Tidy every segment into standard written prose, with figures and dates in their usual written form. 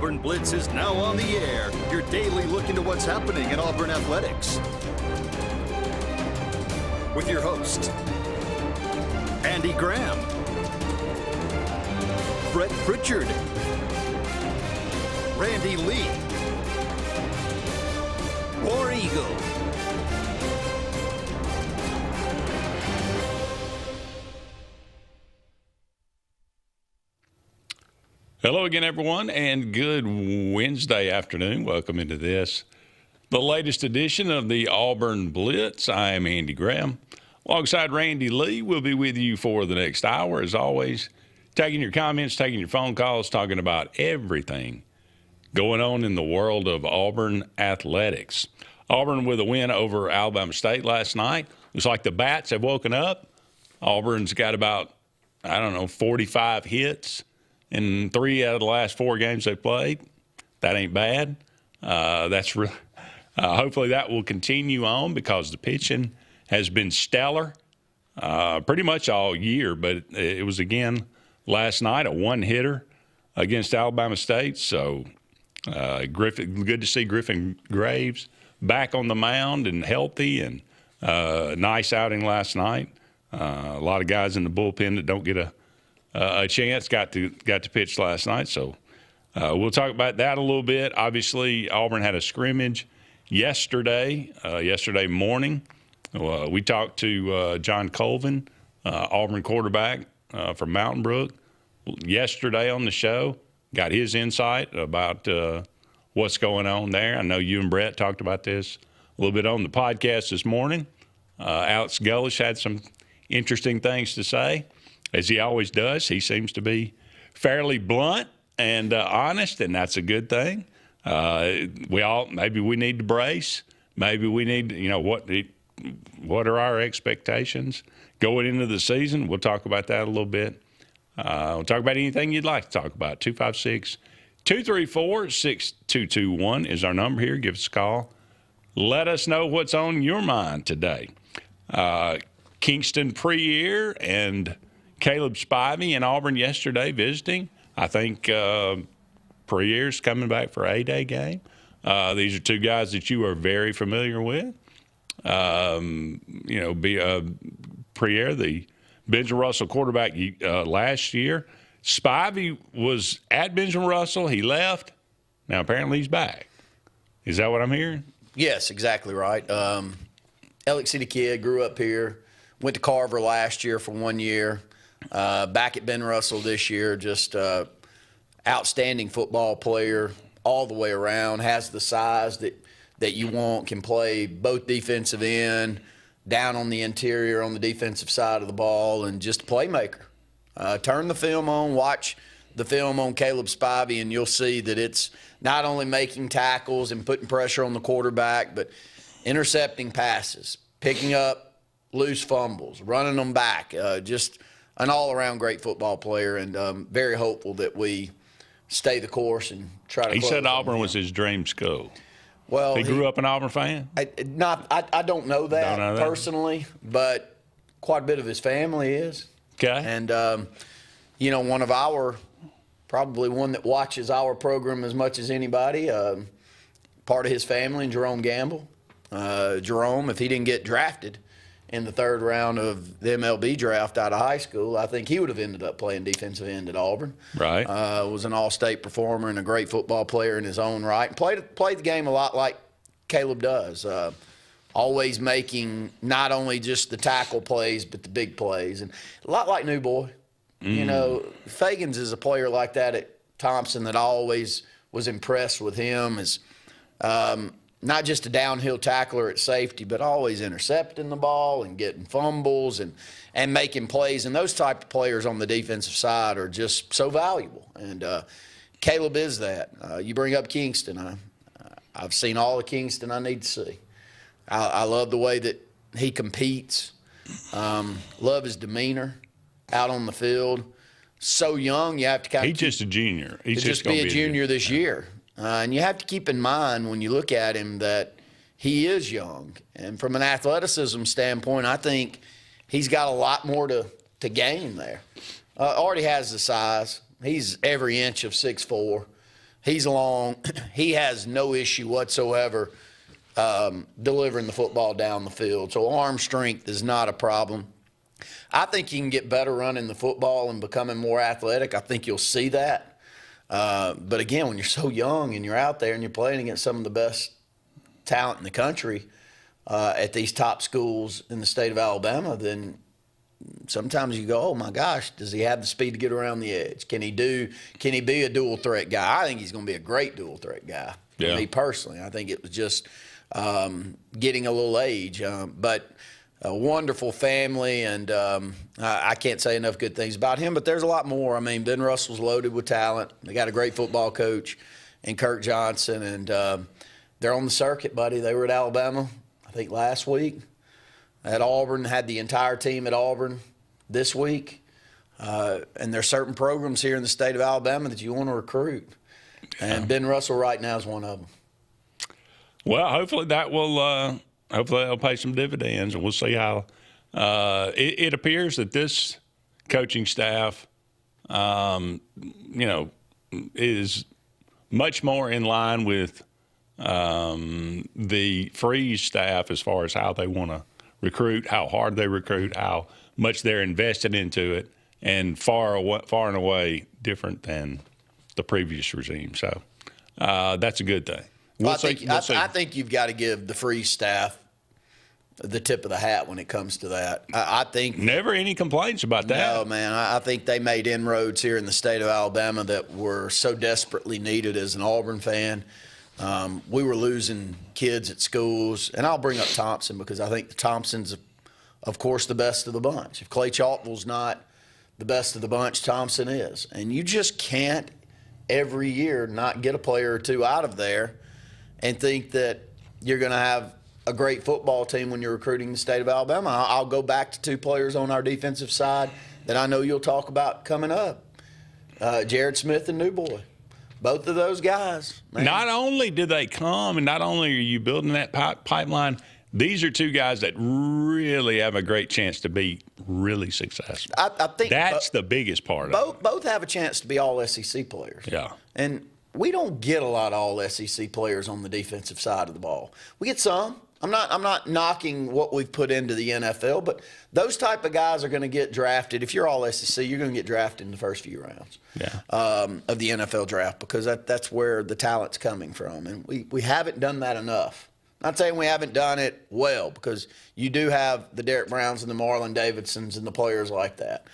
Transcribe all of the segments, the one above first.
Auburn Blitz is now on the air, your daily look into what's happening in Auburn athletics. With your host, Andy Graham, Brett Pritchard, Randy Lee, War Eagle. Hello again, everyone, and good Wednesday afternoon. Welcome into this, the latest edition of the Auburn Blitz. I am Andy Graham. Alongside Randy Lee, we'll be with you for the next hour, as always, taking your comments, taking your phone calls, talking about everything going on in the world of Auburn athletics. Auburn with a win over Alabama State last night. Looks like the Bats have woken up. Auburn's got about, 45 hits in 3 out of the last 4 games they played. That ain't bad. Hopefully that will continue on because the pitching has been stellar pretty much all year. But it was, again, last night, a one-hitter against Alabama State. So good to see Griffin Graves back on the mound and healthy, and nice outing last night. A lot of guys in the bullpen that don't get a chance got to pitch last night, so we'll talk about that a little bit. Obviously, Auburn had a scrimmage yesterday morning. We talked to John Colvin, Auburn quarterback from Mountain Brook, yesterday on the show. Got his insight about what's going on there. I know you and Brett talked about this a little bit on the podcast this morning. Alex Gullish had some interesting things to say, as he always does. He seems to be fairly blunt and honest, and that's a good thing. Maybe we need to brace. Maybe we need, what are our expectations going into the season? We'll talk about that a little bit. We'll talk about anything you'd like to talk about. 256-234-6221 is our number here. Give us a call. Let us know what's on your mind today. Kingston Preer and Caleb Spivey in Auburn yesterday visiting. I think Preer's coming back for a day game. These are two guys that you are very familiar with. Preer, the Benjamin Russell quarterback last year. Spivey was at Benjamin Russell. He left. Now apparently he's back. Is that what I'm hearing? Yes, exactly right. Alex City kid, grew up here, went to Carver last year for 1 year. Back at Ben Russell this year, just outstanding football player all the way around, has the size that you want, can play both defensive end, down on the interior on the defensive side of the ball, and just a playmaker. Turn the film on, watch the film on Caleb Spivey, and you'll see that it's not only making tackles and putting pressure on the quarterback, but intercepting passes, picking up loose fumbles, running them back, just an all-around great football player, and very hopeful that we stay the course and try to. He said Auburn was his dream school. Well, he grew up an Auburn fan? I don't know that personally, but quite a bit of his family is. Okay. And, probably one that watches our program as much as anybody, part of his family, and Jerome Gamble. Jerome, if he didn't get drafted in the 3rd round of the MLB draft out of high school, I think he would have ended up playing defensive end at Auburn. Right. Was an all-state performer and a great football player in his own right. And played the game a lot like Caleb does, always making not only just the tackle plays but the big plays. And a lot like New Boy. Fagans is a player like that at Thompson that I always was impressed with him as not just a downhill tackler at safety, but always intercepting the ball and getting fumbles and making plays. And those type of players on the defensive side are just so valuable. And Caleb is that. You bring up Kingston. I've seen all the Kingston I need to see. I love the way that he competes. Love his demeanor out on the field. So young, you have to kind of. He's just a junior. He's just be a junior this year. And you have to keep in mind when you look at him that he is young. And from an athleticism standpoint, I think he's got a lot more to gain there. Already has the size. He's every inch of 6'4". He's long. He has no issue whatsoever delivering the football down the field. So arm strength is not a problem. I think you can get better running the football and becoming more athletic. I think you'll see that. But again, when you're so young and you're out there and you're playing against some of the best talent in the country at these top schools in the state of Alabama, then sometimes you go, oh my gosh, does he have the speed to get around the edge? Can he be a dual threat guy? I think he's going to be a great dual threat guy. Yeah. Me personally, I think it was just getting a little age, but a wonderful family, and I can't say enough good things about him, but there's a lot more. I mean, Ben Russell's loaded with talent. They got a great football coach in Kirk Johnson, and they're on the circuit, buddy. They were at Alabama, I think, last week. At Auburn, had the entire team at Auburn this week. And there's certain programs here in the state of Alabama that you want to recruit. And Ben Russell right now is one of them. Well, hopefully that will hopefully that'll pay some dividends, and we'll see how it appears that this coaching staff, is much more in line with the Freeze staff as far as how they want to recruit, how hard they recruit, how much they're invested into it, and far and away different than the previous regime. So that's a good thing. I think you've got to give the Freeze staff the tip of the hat when it comes to that. I think never any complaints about that. No, man. I think they made inroads here in the state of Alabama that were so desperately needed. As an Auburn fan, we were losing kids at schools, and I'll bring up Thompson because I think the Thompson's, of course, the best of the bunch. If Clay Chalkville's not the best of the bunch, Thompson is, and you just can't every year not get a player or two out of there and think that you're going to have a great football team when you're recruiting the state of Alabama. I'll go back to two players on our defensive side that I know you'll talk about coming up, Jared Smith and New Boy. Both of those guys. Man. Not only do they come, and not only are you building that pipeline, these are two guys that really have a great chance to be really successful. I think that's the biggest part of it. Both have a chance to be all SEC players. Yeah. And we don't get a lot of all SEC players on the defensive side of the ball. We get some. I'm not knocking what we've put into the NFL, but those type of guys are going to get drafted. If you're all SEC, you're going to get drafted in the first few rounds of the NFL draft because that's where the talent's coming from. And we haven't done that enough. Not saying we haven't done it well because you do have the Derek Browns and the Marlon Davidsons and the players like that.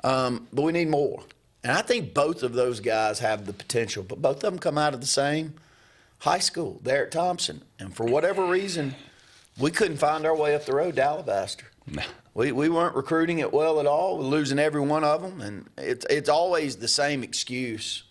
But we need more. And I think both of those guys have the potential, but both of them come out of the same high school, Derek Thompson. And for whatever reason, we couldn't find our way up the road to Alabaster. No. We weren't recruiting it well at all. We're losing every one of them. And it's always the same excuse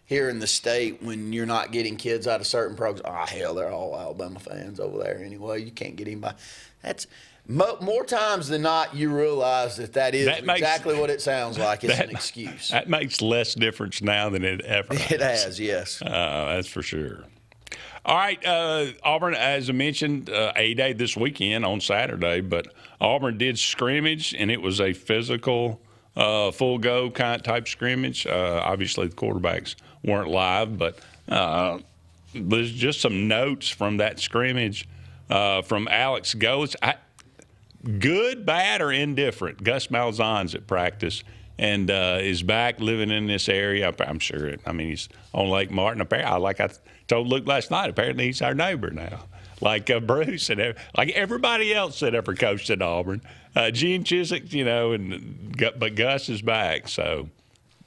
here in the state when you're not getting kids out of certain programs. Oh, hell, they're all Alabama fans over there anyway. You can't get anybody. That's more times than not, you realize that is exactly what it sounds like. It's an excuse. That makes less difference now than it ever has. It has, yes. That's for sure. All right, Auburn, as I mentioned, A-Day this weekend on Saturday, but Auburn did scrimmage, and it was a physical, full-go kind of type scrimmage. Obviously, the quarterbacks weren't live, but there's just some notes from that scrimmage from Alex Goetz. Good, bad, or indifferent? Gus Malzahn's at practice and is back living in this area. I'm sure. He's on Lake Martin. Apparently, like I told Luke last night, apparently he's our neighbor now. Like Bruce and like everybody else that ever coached at Auburn. Gene Chiswick, but Gus is back. So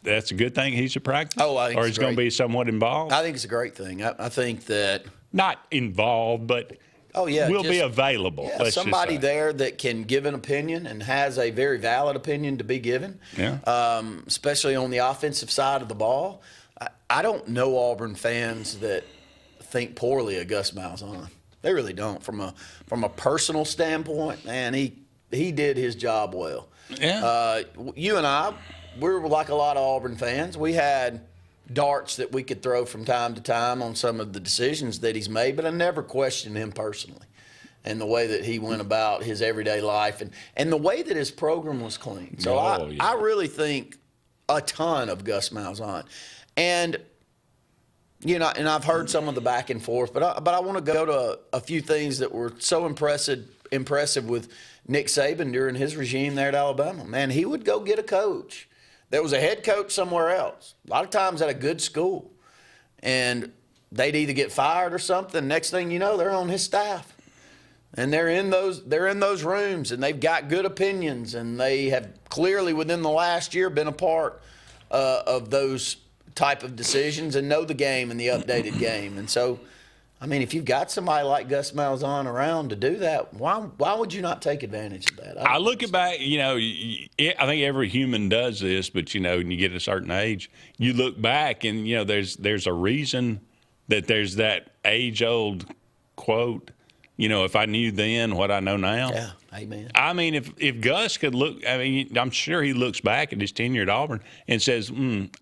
that's a good thing he's at practice? Oh, I think or he's going to be somewhat involved? I think it's a great thing. I think that – not involved, but – oh, yeah. Will be available. Yeah, somebody there that can give an opinion and has a very valid opinion to be given, especially on the offensive side of the ball. I don't know Auburn fans that think poorly of Gus Malzahn. They really don't. From a personal standpoint, man, he did his job well. Yeah. You and I, we're like a lot of Auburn fans. We had darts that we could throw from time to time on some of the decisions that he's made, but I never questioned him personally and the way that he went about his everyday life and the way that his program was clean. So I really think a ton of Gus Malzahn. And And I've heard some of the back and forth, but I want to go to a few things that were so impressive with Nick Saban during his regime there at Alabama. Man, he would go get a coach. There was a head coach somewhere else, a lot of times at a good school, and they'd either get fired or something. Next thing you know, they're on his staff, and they're in those rooms, and they've got good opinions, and they have clearly within the last year been a part of those type of decisions and know the game and the updated game. And so, I mean, if you've got somebody like Gus Malzahn around to do that, why would you not take advantage of that? I look back, I think every human does this, but, when you get a certain age, you look back and, there's a reason that there's that age-old quote, if I knew then what I know now. Yeah, amen. I mean, if Gus could look, I'm sure he looks back at his tenure at Auburn and says,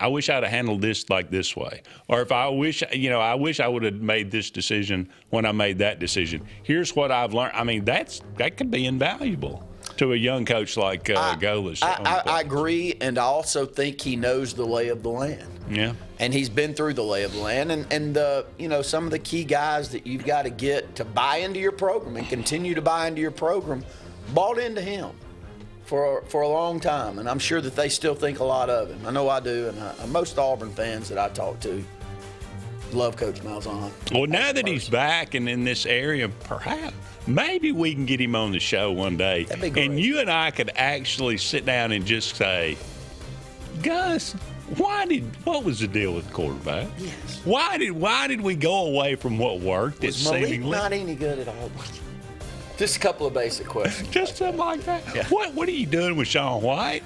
I wish I'd have handled this like this way. Or if I wish I would have made this decision when I made that decision. Here's what I've learned. I mean, that could be invaluable to a young coach like Golas. I agree, and I also think he knows the lay of the land. Yeah. And he's been through the lay of the land, and some of the key guys that you've got to get to buy into your program and continue to buy into your program bought into him for a long time, and I'm sure that they still think a lot of him. I know I do, and most Auburn fans that I talk to love Coach Malzahn. Well, now that he's back and in this area, perhaps maybe we can get him on the show one day, that'd be great. And you and I could actually sit down and just say, Gus, what was the deal with the quarterback? Yes. Why did we go away from what worked? Was Malik not any good at all? Just a couple of basic questions. Just something like that. Yeah. What are you doing with Sean White?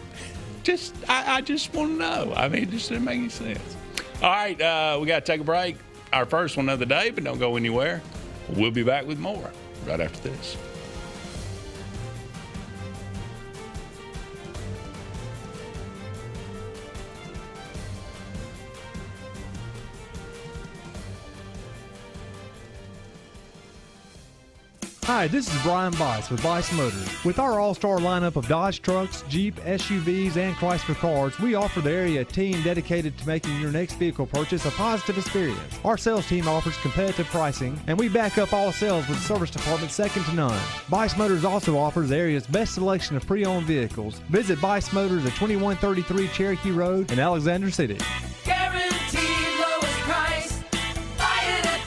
I just want to know. I mean, it just didn't make any sense. All right, we got to take a break. Our first one of the day, but don't go anywhere. We'll be back with more right after this. Hi, this is Brian Bice with Bice Motors. With our all-star lineup of Dodge trucks, Jeep, SUVs, and Chrysler cars, we offer the area team dedicated to making your next vehicle purchase a positive experience. Our sales team offers competitive pricing, and we back up all sales with a service department second to none. Bice Motors also offers the area's best selection of pre-owned vehicles. Visit Bice Motors at 2133 Cherokee Road in Alexander City. Guaranteed lowest price. Buy it at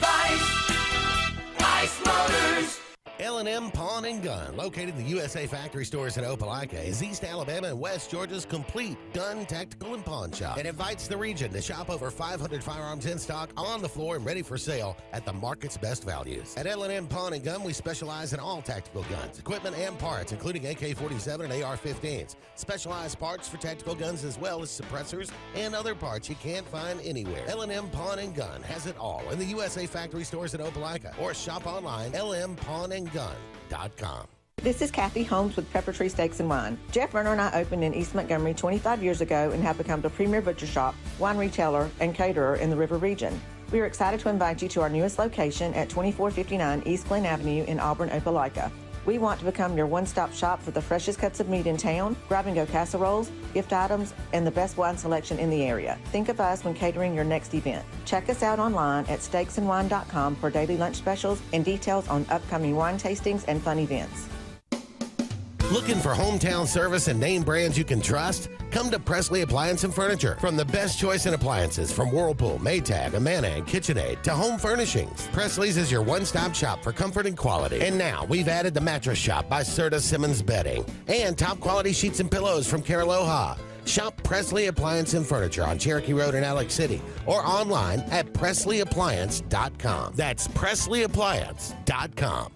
Bice Motors. L&M Pawn and Gun, located in the USA Factory Stores in Opelika, is East Alabama and West Georgia's complete gun, tactical, and pawn shop. It invites the region to shop over 500 firearms in stock, on the floor, and ready for sale at the market's best values. At L&M Pawn and Gun, we specialize in all tactical guns, equipment, and parts, including AK-47 and AR-15s. Specialized parts for tactical guns as well as suppressors and other parts you can't find anywhere. L&M Pawn and Gun has it all in the USA Factory Stores in Opelika, or shop online, lmpawnandgun.com. This is Kathy Holmes with Pepper Tree Steaks and Wine. Jeff Verner and I opened in East Montgomery 25 years ago and have become the premier butcher shop, wine retailer, and caterer in the River region. We are excited to invite you to our newest location at 2459 East Glen Avenue in Auburn, Opelika. We want to become your one-stop shop for the freshest cuts of meat in town, grab-and-go casseroles, gift items, and the best wine selection in the area. Think of us when catering your next event. Check us out online at steaksandwine.com for daily lunch specials and details on upcoming wine tastings and fun events. Looking for hometown service and name brands you can trust? Come to Presley Appliance and Furniture. From the best choice in appliances from Whirlpool, Maytag, Amana, and KitchenAid to home furnishings, Presley's is your one-stop shop for comfort and quality. And now we've added the Mattress Shop by Serta Simmons Bedding and top quality sheets and pillows from Caraloha. Shop Presley Appliance and Furniture on Cherokee Road in Alex City or online at PresleyAppliance.com. That's PresleyAppliance.com.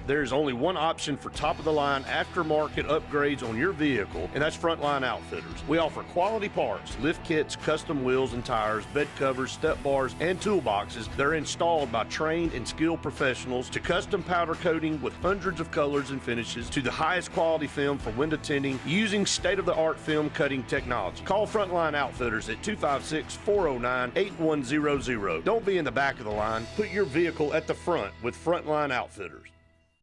There's only one option for top-of-the-line aftermarket upgrades on your vehicle, and that's Frontline Outfitters. We offer quality parts, lift kits, custom wheels and tires, bed covers, step bars, and toolboxes. They're installed by trained and skilled professionals, to custom powder coating with hundreds of colors and finishes, to the highest quality film for window tinting using state-of-the-art film cutting technology. Call Frontline Outfitters at 256-409-8100. Don't be in the back of the line. Put your vehicle at the front with Frontline Outfitters.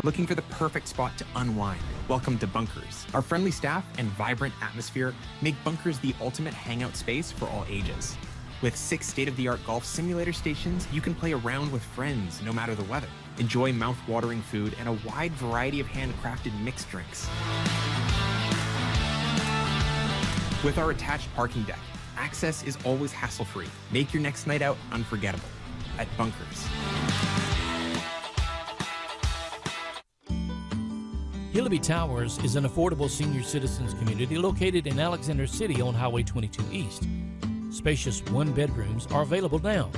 Looking for the perfect spot to unwind? Welcome to Bunkers. Our friendly staff and vibrant atmosphere make Bunkers the ultimate hangout space for all ages. With 6 state-of-the-art golf simulator stations, you can play around with friends no matter the weather. Enjoy mouth-watering food and a wide variety of handcrafted mixed drinks. With our attached parking deck, access is always hassle-free. Make your next night out unforgettable at Bunkers. Hillaby Towers is an affordable senior citizens community located in Alexander City on Highway 22 East. Spacious one-bedrooms are available now.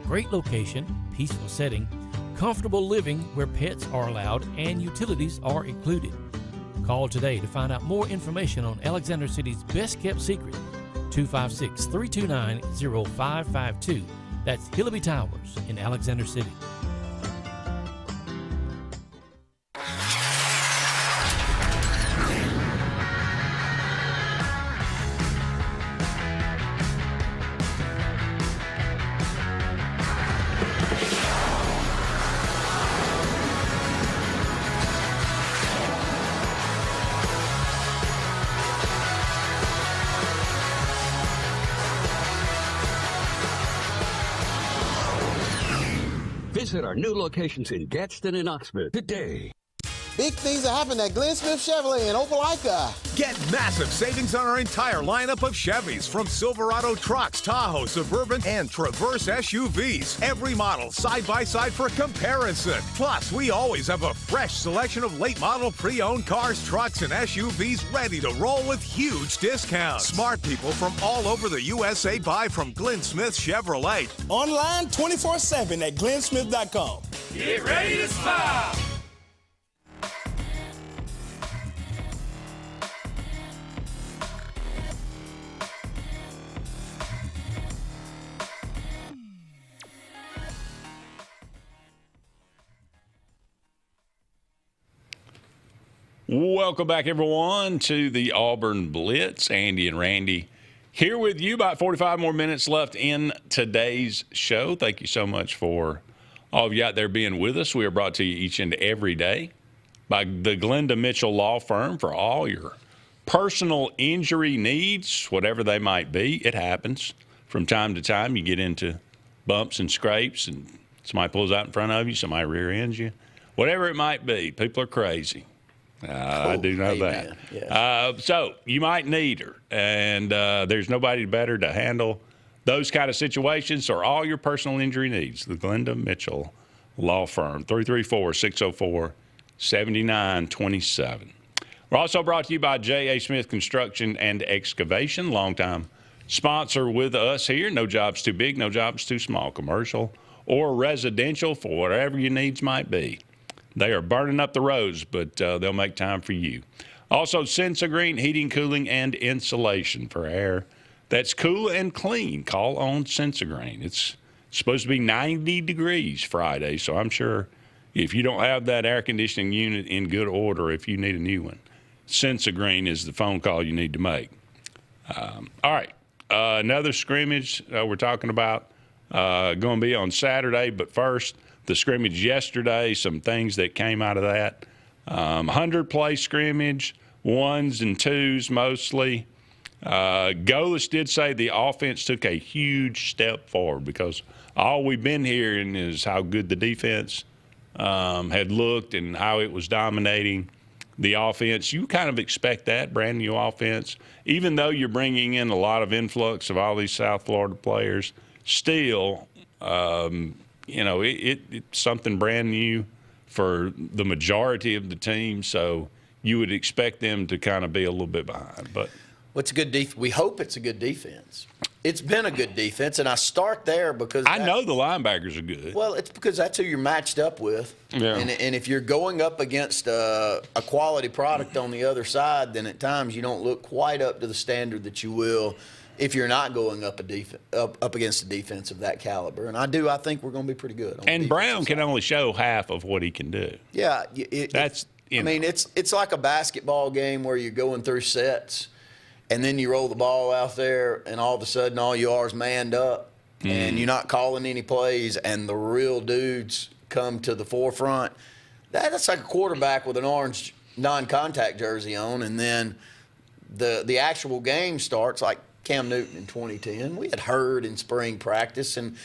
Great location, peaceful setting, comfortable living where pets are allowed and utilities are included. Call today to find out more information on Alexander City's best-kept secret, 256-329-0552. That's Hillaby Towers in Alexander City. Visit our new locations in Gadsden and Oxford today. Big things are happening at Glenn Smith Chevrolet in Opelika. Get massive savings on our entire lineup of Chevys, from Silverado trucks, Tahoe, Suburban, and Traverse SUVs. Every model side by side for comparison. Plus, we always have a fresh selection of late model pre-owned cars, trucks, and SUVs ready to roll with huge discounts. Smart people from all over the USA buy from Glenn Smith Chevrolet. Online 24/7 at glennsmith.com. Get ready to smile. Welcome back, everyone, to the Auburn Blitz. Andy and Randy here with you. About 45 more minutes left in today's show. Thank you so much for all of you out there being with us. We are brought to you each and every day by the Glenda Mitchell Law Firm for all your personal injury needs, whatever they might be. It happens from time to time. You get into bumps and scrapes, and somebody pulls out in front of you, somebody rear ends you, whatever it might be. People are crazy. I do know that. Yes. So you might need her, and there's nobody better to handle those kind of situations or all your personal injury needs. The Glenda Mitchell Law Firm, 334-604-7927. We're also brought to you by J.A. Smith Construction and Excavation, longtime sponsor with us here. No job's too big, no job's too small, commercial or residential, for whatever your needs might be. They are burning up the roads, but they'll make time for you. Also, Sensagreen Heating, Cooling, and Insulation for air that's cool and clean. Call on Sensagreen. It's supposed to be 90 degrees Friday, so I'm sure if you don't have that air conditioning unit in good order, if you need a new one, Sensagreen is the phone call you need to make. All right, another scrimmage we're talking about going to be on Saturday, but first, the scrimmage yesterday, some things that came out of that. 100-play scrimmage, 1s and 2s mostly. Golis did say the offense took a huge step forward, because all we've been hearing is how good the defense had looked and how it was dominating the offense. You kind of expect that, brand new offense. Even though you're bringing in a lot of influx of all these South Florida players, still it's something brand new for the majority of the team, so you would expect them to kind of be a little bit behind. But what's a good we hope it's a good defense. It's been a good defense, and I start there because I know the linebackers are good. Well, it's because that's who you're matched up with. Yeah. And if you're going up against a quality product on the other side, then at times you don't look quite up to the standard that you will if you're not going up against a defense of that caliber. And I think we're going to be pretty good. And Brown can only show half of what he can do. Yeah. It's like a basketball game where you're going through sets, and then you roll the ball out there, and all of a sudden all you are is manned up, and you're not calling any plays, and the real dudes come to the forefront. That's like a quarterback with an orange non-contact jersey on, and then the actual game starts like Cam Newton in 2010. We had heard in spring practice, and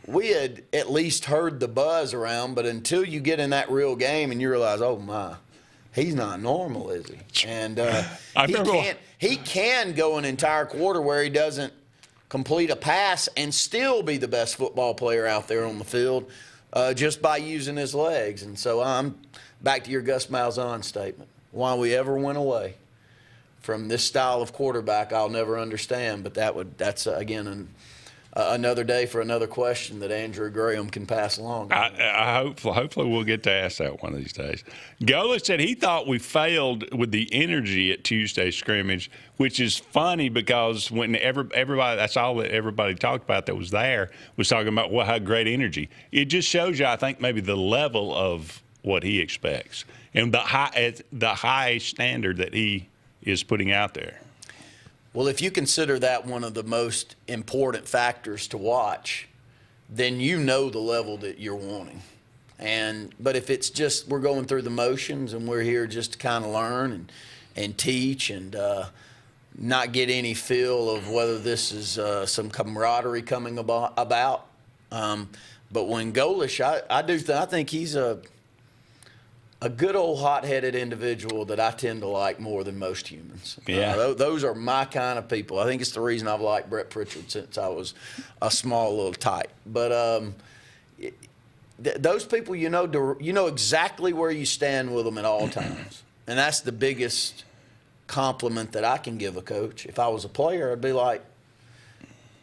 we had at least heard the buzz around, but until you get in that real game and you realize, oh, my, he's not normal, is he? And he can go an entire quarter where he doesn't complete a pass and still be the best football player out there on the field just by using his legs. And so I'm back to your Gus Malzahn statement. Why we ever went away from this style of quarterback, I'll never understand. But that's again, another day for another question that Andrew Graham can pass along. Hopefully we'll get to ask that one of these days. Gola said he thought we failed with the energy at Tuesday's scrimmage, which is funny because when everybody, that's all that everybody talked about that was there, was talking about how great energy. It just shows you, I think, maybe the level of what he expects and the high standard that he is putting out there. Well, if you consider that one of the most important factors to watch, then you know the level that you're wanting. But if it's just we're going through the motions and we're here just to kind of learn and teach and not get any feel of whether this is some camaraderie coming about. But when Golish, I think he's a good old hot-headed individual that I tend to like more than most humans. Yeah. Those are my kind of people. I think it's the reason I've liked Brett Pritchard since I was a small little type. But those people, you know exactly where you stand with them at all times. And that's the biggest compliment that I can give a coach. If I was a player, I'd be like,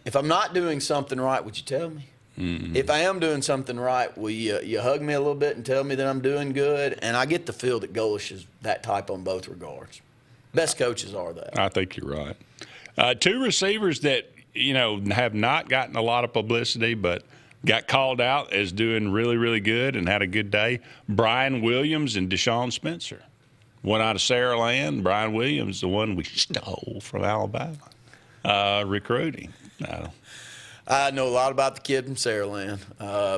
if I'm not doing something right, would you tell me? Mm-hmm. If I am doing something right, will you hug me a little bit and tell me that I'm doing good? And I get the feel that Golish is that type on both regards. Best coaches are that. I think you're right. Two receivers that, have not gotten a lot of publicity but got called out as doing really, really good and had a good day. Brian Williams and Deshaun Spencer. One out of Saraland. Brian Williams, the one we stole from Alabama, recruiting. I know a lot about the kid from Saraland.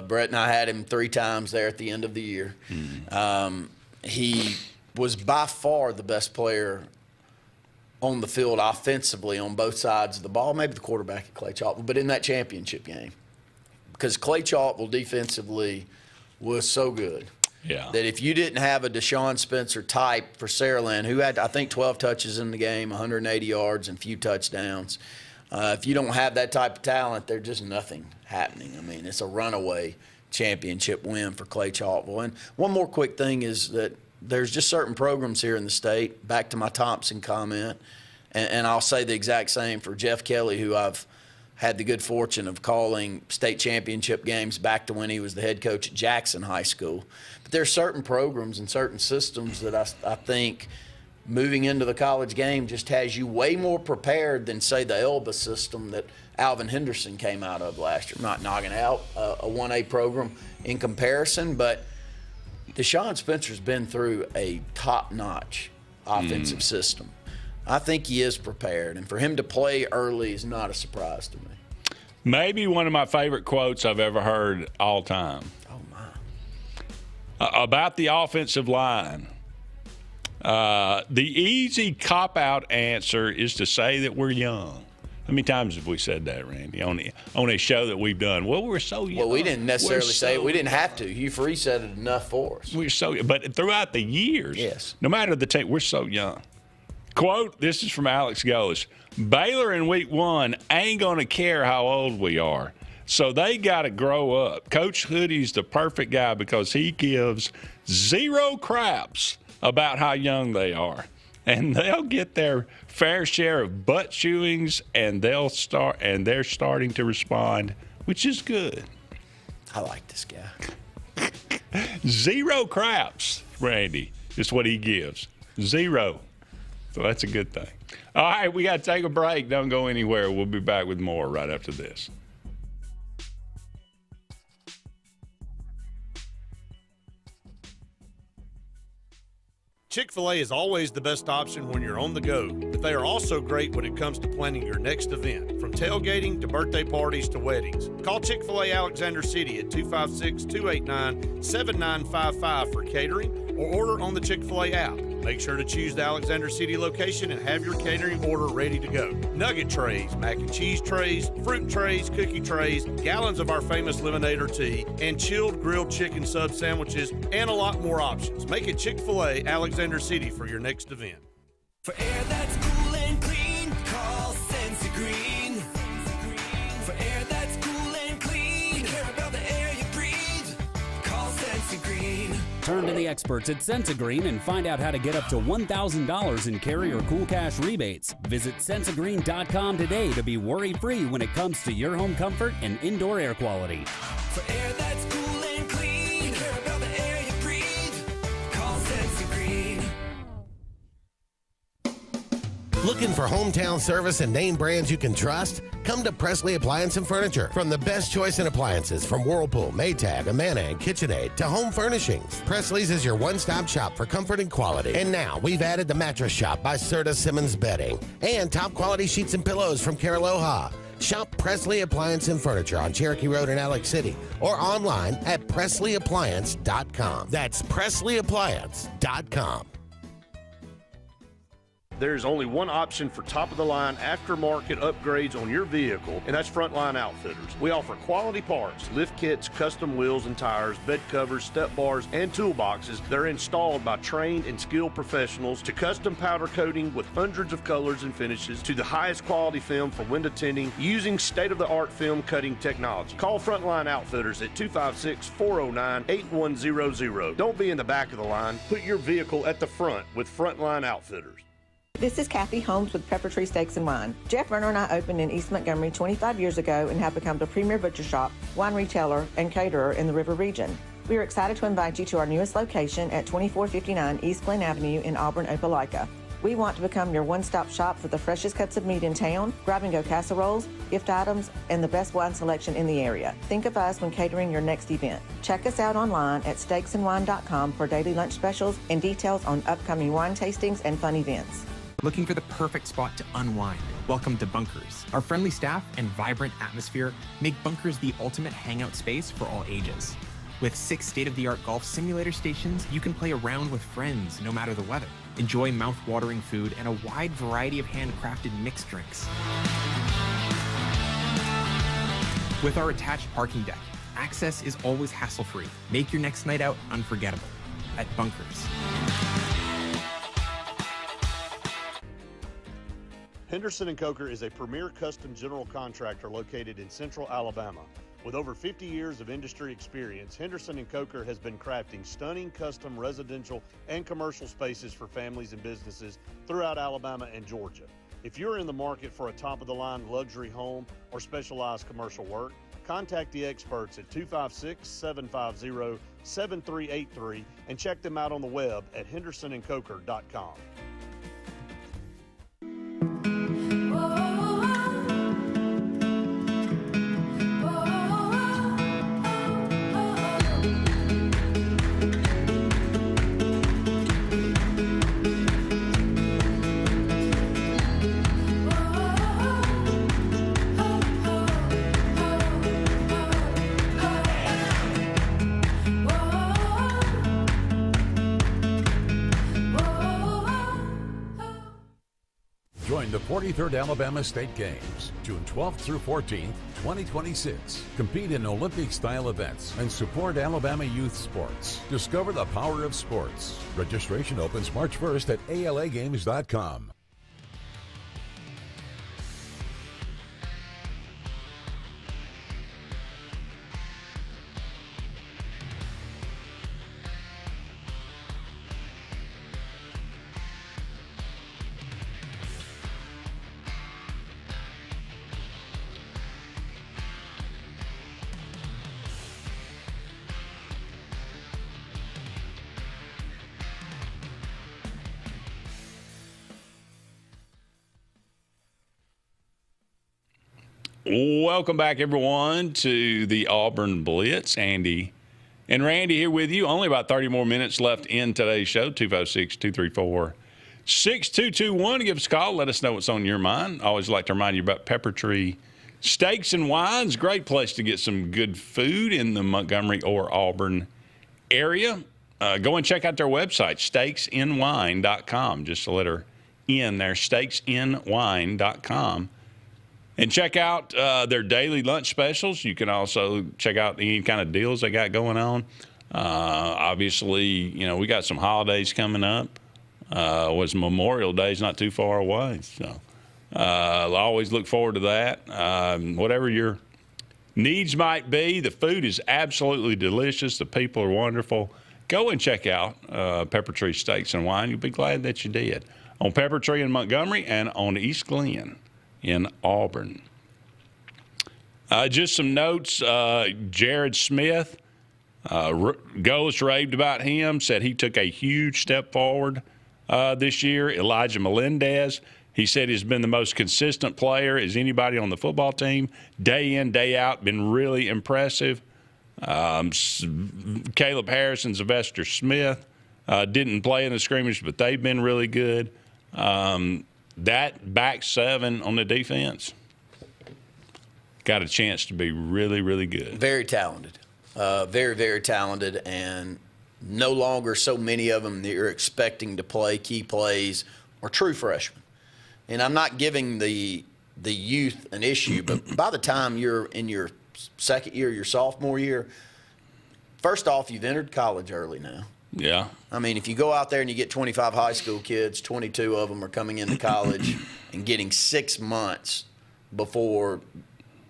Brett and I had him 3 times there at the end of the year. Mm-hmm. He was by far the best player on the field offensively on both sides of the ball, maybe the quarterback at Clay Chalkville, but in that championship game. Because Clay Chalkville defensively was so good that if you didn't have a Deshaun Spencer type for Saraland, who had, I think, 12 touches in the game, 180 yards and a few touchdowns, if you don't have that type of talent, there's just nothing happening. I mean, it's a runaway championship win for Clay Chalkville. And one more quick thing is that there's just certain programs here in the state, back to my Thompson comment, and I'll say the exact same for Jeff Kelly, who I've had the good fortune of calling state championship games back to when he was the head coach at Jackson High School. But there are certain programs and certain systems that I think – moving into the college game just has you way more prepared than, say, the Elba system that Alvin Henderson came out of last year. I'm not knocking out a 1A program in comparison, but Deshaun Spencer's been through a top-notch offensive system. I think he is prepared, and for him to play early is not a surprise to me. Maybe one of my favorite quotes I've ever heard all time. Oh, my. About the offensive line. The easy cop-out answer is to say that we're young. How many times have we said that, Randy, on a show that we've done? Well, we're so young. Well, we didn't necessarily say it. We didn't have to. Hugh Freeze said it enough for us. But throughout the years, yes, no matter the team, we're so young. Quote, this is from Alex Golish. Baylor in week 1 ain't going to care how old we are. So they got to grow up. Coach Hoodie's the perfect guy because he gives 0 craps about how young they are, and they'll get their fair share of butt chewings, and they're starting to respond, which is good. I like this guy. 0 craps, Randy, is what he gives. 0. So that's a good thing. All right, we got to take a break. Don't go anywhere. We'll be back with more right after this. Chick-fil-A is always the best option when you're on the go, but they are also great when it comes to planning your next event, from tailgating to birthday parties to weddings. Call Chick-fil-A Alexander City at 256-289-7955 for catering or order on the Chick-fil-A app. Make sure to choose the Alexander City location and have your catering order ready to go. Nugget trays, mac and cheese trays, fruit trays, cookie trays, gallons of our famous lemonade or tea, and chilled grilled chicken sub sandwiches, and a lot more options. Make it Chick-fil-A Alexander City for your next event. For air that's cool and clean, call Sensi Green. For air that's cool and clean, care about the air you breathe, call Sensi Green. Turn to the experts at Sensigreen and find out how to get up to $1,000 in Carrier Cool Cash rebates. Visit Sensigreen.com today to be worry-free when it comes to your home comfort and indoor air quality. For air that's cool and clean, care about the air you breathe, call Sensi Green. Looking for hometown service and name brands you can trust? Come to Presley Appliance and Furniture. From the best choice in appliances from Whirlpool, Maytag, Amana, and KitchenAid to home furnishings, Presley's is your one-stop shop for comfort and quality. And now we've added the Mattress Shop by Serta Simmons Bedding and top quality sheets and pillows from Caraloha. Shop Presley Appliance and Furniture on Cherokee Road in Alex City or online at PresleyAppliance.com. That's PresleyAppliance.com. There's only one option for top-of-the-line aftermarket upgrades on your vehicle, and that's Frontline Outfitters. We offer quality parts, lift kits, custom wheels and tires, bed covers, step bars, and toolboxes that are installed by trained and skilled professionals, to custom powder coating with hundreds of colors and finishes, to the highest quality film for window tinting using state-of-the-art film cutting technology. Call Frontline Outfitters at 256-409-8100. Don't be in the back of the line. Put your vehicle at the front with Frontline Outfitters. This is Kathy Holmes with Pepper Tree Steaks and Wine. Jeff Verner and I opened in East Montgomery 25 years ago and have become the premier butcher shop, wine retailer, and caterer in the River region. We are excited to invite you to our newest location at 2459 East Glen Avenue in Auburn, Opelika. We want to become your one-stop shop for the freshest cuts of meat in town, grab-and-go casseroles, gift items, and the best wine selection in the area. Think of us when catering your next event. Check us out online at steaksandwine.com for daily lunch specials and details on upcoming wine tastings and fun events. Looking for the perfect spot to unwind? Welcome to Bunkers. Our friendly staff and vibrant atmosphere make Bunkers the ultimate hangout space for all ages. With 6 state-of-the-art golf simulator stations, you can play around with friends no matter the weather. Enjoy mouth-watering food and a wide variety of handcrafted mixed drinks. With our attached parking deck, access is always hassle-free. Make your next night out unforgettable at Bunkers. Henderson & Coker is a premier custom general contractor located in Central Alabama. With over 50 years of industry experience, Henderson & Coker has been crafting stunning custom residential and commercial spaces for families and businesses throughout Alabama and Georgia. If you're in the market for a top-of-the-line luxury home or specialized commercial work, contact the experts at 256-750-7383 and check them out on the web at hendersonandcoker.com. Join the 43rd Alabama State Games, June 12th through 14th, 2026. Compete in Olympic-style events and support Alabama youth sports. Discover the power of sports. Registration opens March 1st at alagames.com. Welcome back, everyone, to the Auburn Blitz. Andy and Randy here with you. Only about 30 more minutes left in today's show. 256-234-6221. Give us a call. Let us know what's on your mind. I always like to remind you about Pepper Tree Steaks and Wines. Great place to get some good food in the Montgomery or Auburn area. go and check out their website, steaksandwine.com. Just a letter N there, steaksandwine.com. And check out their daily lunch specials. You can also check out any kind of deals they got going on. Obviously, we got some holidays coming up. Memorial Day's not too far away. So I'll always look forward to that. Whatever your needs might be, the food is absolutely delicious. The people are wonderful. Go and check out Pepper Tree Steaks and Wine. You'll be glad that you did. On Pepper Tree in Montgomery and on East Glen in Auburn. Just some notes. Jared Smith, Ghost raved about him, said he took a huge step forward this year. Elijah Melendez, he said he's been the most consistent player as anybody on the football team. Day in, day out, been really impressive. Caleb Harris and Sylvester Smith didn't play in the scrimmage, but they've been really good. That back seven on the defense got a chance to be really, really good. Very talented. Very, very talented, and no longer so many of them that you're expecting to play key plays are true freshmen. And I'm not giving the youth an issue, but by the time you're in your second year, your sophomore year, first off, you've entered college early now. Yeah. I mean, if you go out there and you get 25 high school kids, 22 of them are coming into college and getting 6 months before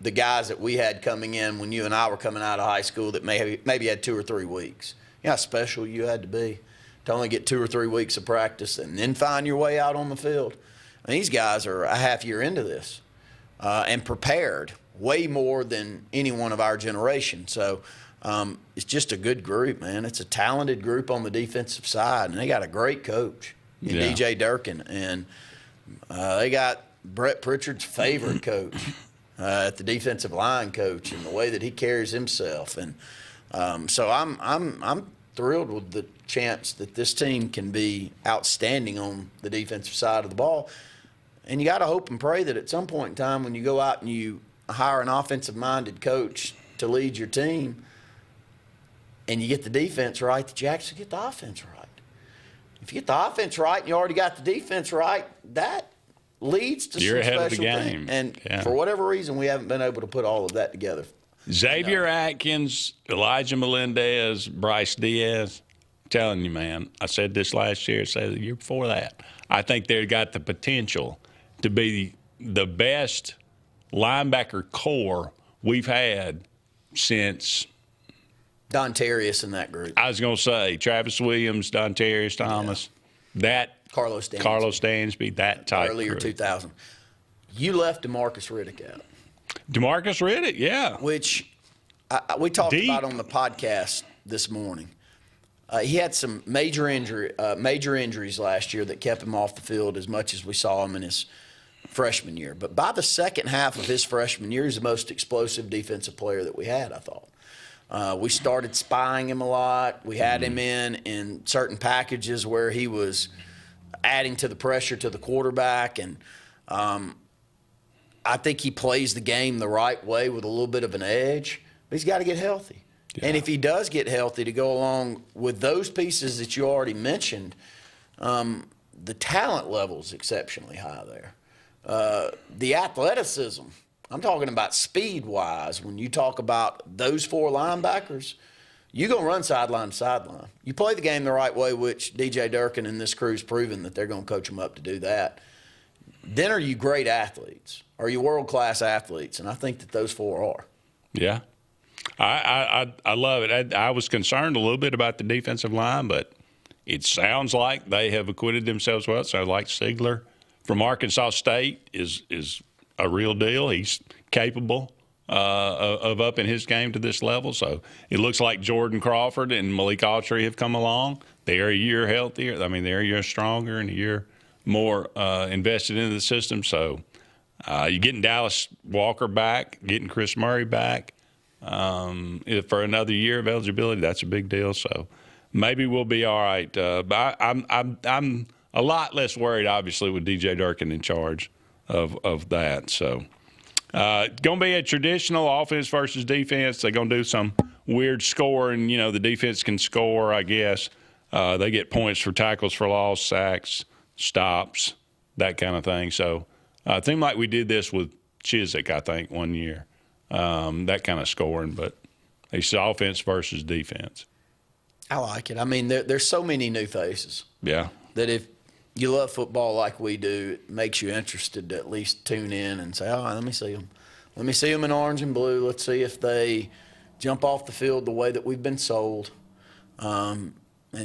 the guys that we had coming in when you and I were coming out of high school that maybe had 2 or 3 weeks. You know how special you had to be to only get 2 or 3 weeks of practice and then find your way out on the field. And these guys are a half year into this and prepared way more than any one of our generation. So it's just a good group, man. It's a talented group on the defensive side, and they got a great coach in DJ Durkin. And they got Brett Pritchard's favorite coach at the defensive line coach and the way that he carries himself. And so I'm thrilled with the chance that this team can be outstanding on the defensive side of the ball. And you got to hope and pray that at some point in time when you go out and you hire an offensive-minded coach to lead your team and you get the defense right, that you actually get the offense right. If you get the offense right and you already got the defense right, that leads to You're some ahead special of the things. game. And Yeah. for whatever reason, we haven't been able to put all of that together. Xavier Atkins, Elijah Melendez, Bryce Diaz. I'm telling you, man, I said this last year, I said the year before that. I think they've got the potential to be the best linebacker core we've had since Don Terrius in that group. I was going to say Travis Williams, Don Terrius Thomas, that Carlos Dansby, that type earlier crew. 2000. You left DeMarcus Riddick out. DeMarcus Riddick, yeah. Which we talked about on the podcast this morning. He had some major injuries last year that kept him off the field as much as we saw him in his freshman year. But by the second half of his freshman year, he's the most explosive defensive player that we had, I thought. We started spying him a lot. We had him in certain packages where he was adding to the pressure to the quarterback. And I think he plays the game the right way with a little bit of an edge. But he's got to get healthy. Yeah. And if he does get healthy to go along with those pieces that you already mentioned, the talent level is exceptionally high there. The athleticism, I'm talking about speed-wise. When you talk about those 4 linebackers, you're going to run sideline to sideline. You play the game the right way, which DJ Durkin and this crew's proven that they're going to coach them up to do that. Then are you great athletes? Are you world-class athletes? And I think that those 4 are. Yeah. I love it. I was concerned a little bit about the defensive line, but it sounds like they have acquitted themselves well. So like Sigler from Arkansas State is a real deal. He's capable of upping his game to this level. So it looks like Jordan Crawford and Malik Autry have come along. They're a year healthier. I mean, they're a year stronger and a year more invested into the system. So you're getting Dallas Walker back, getting Chris Murray back for another year of eligibility. That's a big deal. So maybe we'll be all right. But I'm a lot less worried, obviously, with DJ Durkin in charge of that. So it's going to be a traditional offense versus defense. They're going to do some weird scoring. You know, the defense can score, I guess. They get points for tackles for loss, sacks, stops, that kind of thing. So it seemed like we did this with Chiswick, I think, one year, that kind of scoring. But it's offense versus defense. I like it. I mean, there's so many new faces. Yeah. That if you love football like we do, it makes you interested to at least tune in and say, all right, let me see them. Let me see them in orange and blue. Let's see if they jump off the field the way that we've been sold. And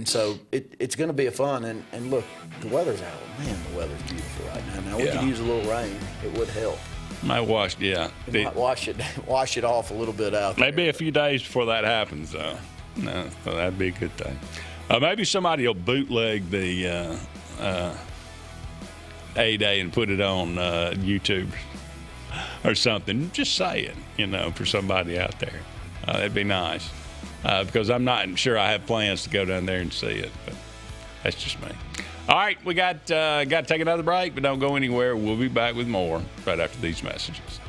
so it's going to be a fun. And look, the weather's out. Man, the weather's beautiful right now. Now, we could use a little rain. It would help. Might wash, It might wash it off a little bit out there. Maybe a few days before that happens, though. No, so that'd be a good thing. Maybe somebody will bootleg the A-Day and put it on YouTube or something. Just say it, for somebody out there. That'd be nice. Because I'm not sure I have plans to go down there and see it, but that's just me. All right, we got to take another break, but don't go anywhere. We'll be back with more right after these messages.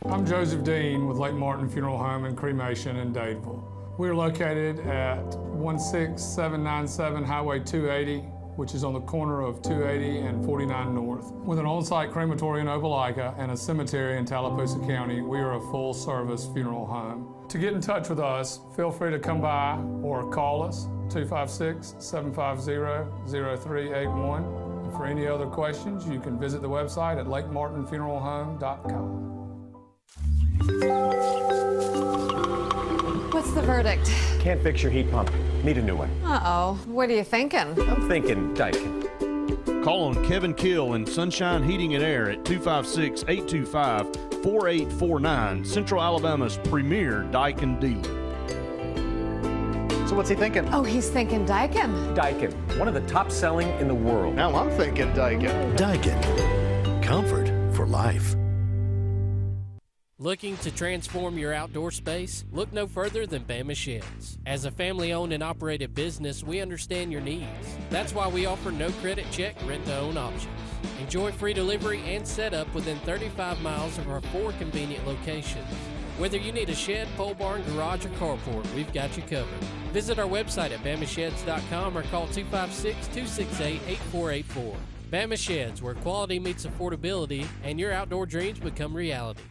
I'm Joseph Dean with Lake Martin Funeral Home and Cremation in Dadeville. We're located at 16797 Highway 280, which is on the corner of 280 and 49 North. With an on-site crematory in Opelika and a cemetery in Tallapoosa County, we are a full-service funeral home. To get in touch with us, feel free to come by or call us, 256-750-0381. And for any other questions, you can visit the website at lakemartinfuneralhome.com. What's the verdict? Can't fix your heat pump. Need a new one. Uh-oh. What are you thinking? I'm thinking Daikin. Call on Kevin Kill and Sunshine Heating and Air at 256-825-4849, Central Alabama's premier Daikin dealer. So what's he thinking? Oh, he's thinking Daikin. Daikin, one of the top selling in the world. Now I'm thinking Daikin. Daikin. Comfort for life. Looking to transform your outdoor space? Look no further than Bama Sheds. As a family-owned and operated business, we understand your needs. That's why we offer no credit check rent-to-own options. Enjoy free delivery and setup within 35 miles of our 4 convenient locations. Whether you need a shed, pole barn, garage, or carport, we've got you covered. Visit our website at bamasheds.com or call 256-268-8484. Bama Sheds, where quality meets affordability and your outdoor dreams become reality.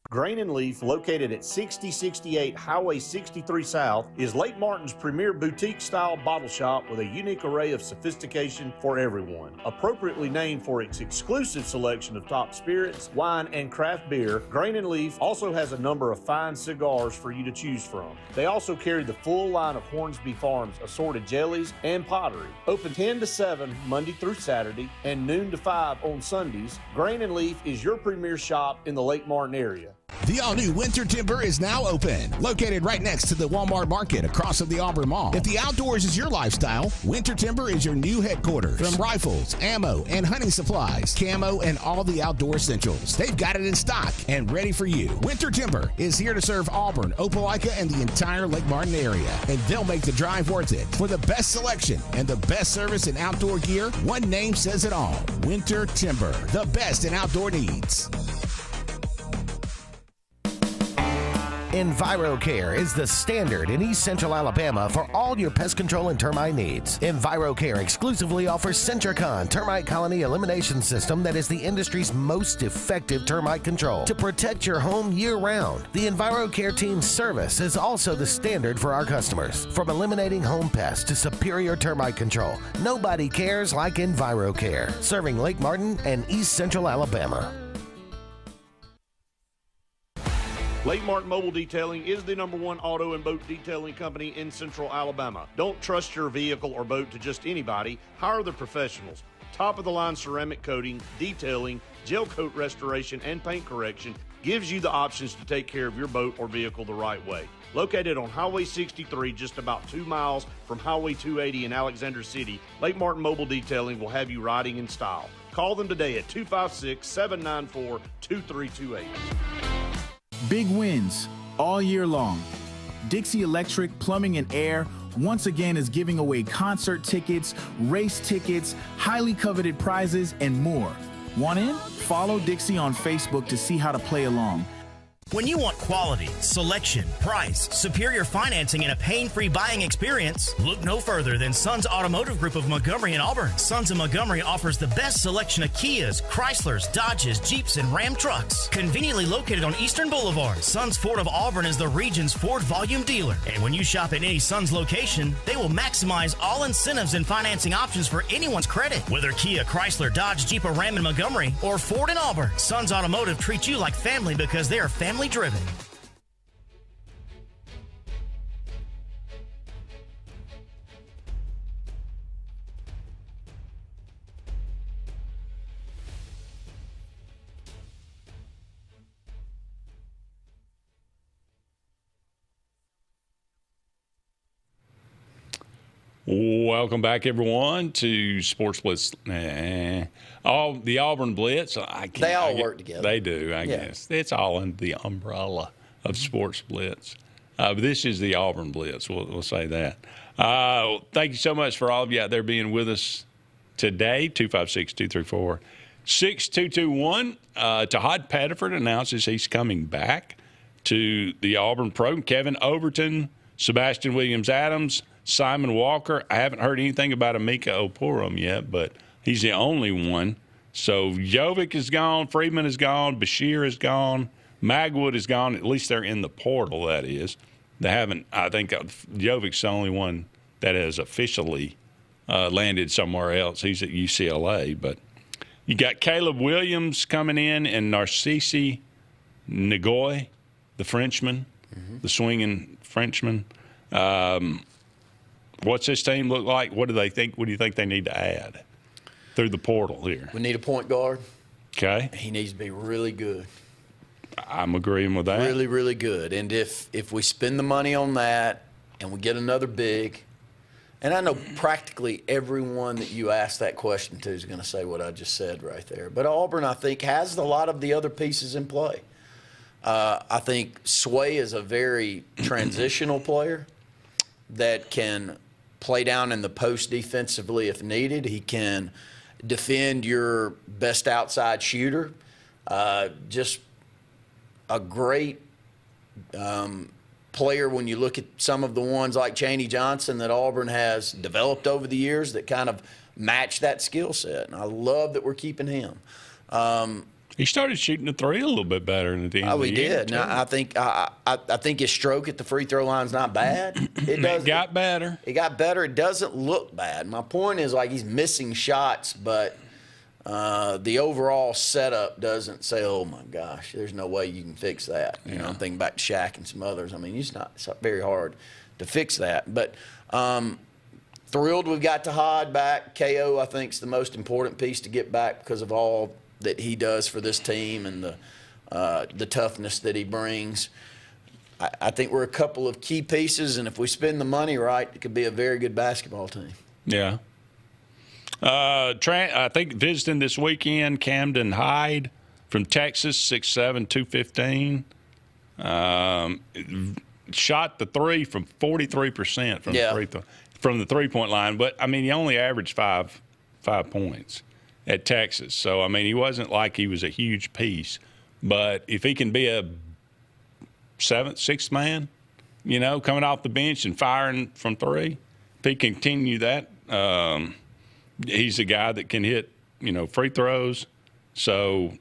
Grain and Leaf, located at 6068 Highway 63 South, is Lake Martin's premier boutique-style bottle shop with a unique array of sophistication for everyone. Appropriately named for its exclusive selection of top spirits, wine, and craft beer, Grain and Leaf also has a number of fine cigars for you to choose from. They also carry the full line of Hornsby Farms assorted jellies and pottery. Open 10 to 7 Monday through Saturday and noon to 5 on Sundays, Grain and Leaf is your premier shop in the Lake Martin area. The all-new Winter Timber is now open, located right next to the Walmart Market across from the Auburn Mall. If the outdoors is your lifestyle, Winter Timber is your new headquarters. From rifles, ammo, and hunting supplies, camo, and all the outdoor essentials, they've got it in stock and ready for you. Winter Timber is here to serve Auburn, Opelika, and the entire Lake Martin area, and they'll make the drive worth it. For the best selection and the best service in outdoor gear, one name says it all: Winter Timber, the best in outdoor needs. EnviroCare is the standard in East Central Alabama for all your pest control and termite needs. EnviroCare exclusively offers Centricon termite colony elimination system that is the industry's most effective termite control to protect your home year-round. The EnviroCare team's service is also the standard for our customers. From eliminating home pests to superior termite control, nobody cares like EnviroCare, serving Lake Martin and East Central Alabama. Lake Martin Mobile Detailing is the #1 auto and boat detailing company in Central Alabama. Don't trust your vehicle or boat to just anybody. Hire the professionals. Top-of-the-line ceramic coating, detailing, gel coat restoration, and paint correction gives you the options to take care of your boat or vehicle the right way. Located on Highway 63, just about 2 miles from Highway 280 in Alexander City, Lake Martin Mobile Detailing will have you riding in style. Call them today at 256-794-2328. Big wins all year long. Dixie Electric Plumbing and Air once again is giving away concert tickets, race tickets, highly coveted prizes, and more. Want in? Follow Dixie on Facebook to see how to play along. When you want quality, selection, price, superior financing, and a pain-free buying experience, look no further than Sons Automotive Group of Montgomery and Auburn. Sons of Montgomery offers the best selection of Kias, Chryslers, Dodges, Jeeps, and Ram trucks. Conveniently located on Eastern Boulevard, Sons Ford of Auburn is the region's Ford volume dealer. And when you shop at any Sons location, they will maximize all incentives and financing options for anyone's credit. Whether Kia, Chrysler, Dodge, Jeep, or Ram in Montgomery, or Ford in Auburn, Sons Automotive treats you like family because they are family driven. Welcome back, everyone, to Sports Blitz. The Auburn Blitz. They all work together. They do, I guess. It's all under the umbrella of Sports Blitz. But this is the Auburn Blitz. We'll say that. Thank you so much for all of you out there being with us today. 256-234-6221. Tahad Pettiford announces he's coming back to the Auburn program. Kevin Overton, Sebastian Williams-Adams, Simon Walker. I haven't heard anything about Amika Oporum yet, but he's the only one. So Jovic is gone, Freeman is gone, Bashir is gone, Magwood is gone. At least they're in the portal, that is. They haven't, I think Jovic's the only one that has officially landed somewhere else. He's at UCLA. But you got Caleb Williams coming in and Narcisse Nagoy, the Frenchman, the swinging Frenchman. What's this team look like? What do they think? What do you think they need to add through the portal here? We need a point guard. Okay. He needs to be really good. I'm agreeing with that. Really, really good. And if we spend the money on that and we get another big, and I know practically everyone that you ask that question to is going to say what I just said right there. But Auburn, I think, has a lot of the other pieces in play. I think Sway is a very transitional player that can play down in the post defensively if needed. He can defend your best outside shooter. Just a great player when you look at some of the ones like Chaney Johnson that Auburn has developed over the years that kind of match that skill set. And I love that we're keeping him. He started shooting the three a little bit better at the end of the year. Oh, he did. Now, I think his stroke at the free throw line is not bad. It got better. It got better. It doesn't look bad. My point is, like, he's missing shots, but the overall setup doesn't say, oh, my gosh, there's no way you can fix that. You know, I'm thinking back to Shaq and some others. I mean, it's very hard to fix that. But thrilled we've got Tahad back. KO, I think, is the most important piece to get back because of all that he does for this team and the toughness that he brings. I think we're a couple of key pieces, and if we spend the money right, it could be a very good basketball team. Yeah. I think visiting this weekend, Camden Hyde from Texas, 6'7", 215. Shot the three from 43% from the three-point line, but, I mean, he only averaged five points at Texas. So, I mean, he wasn't like he was a huge piece. But if he can be a seventh, sixth man, you know, coming off the bench and firing from three, if he continue that, he's a guy that can hit, you know, free throws. So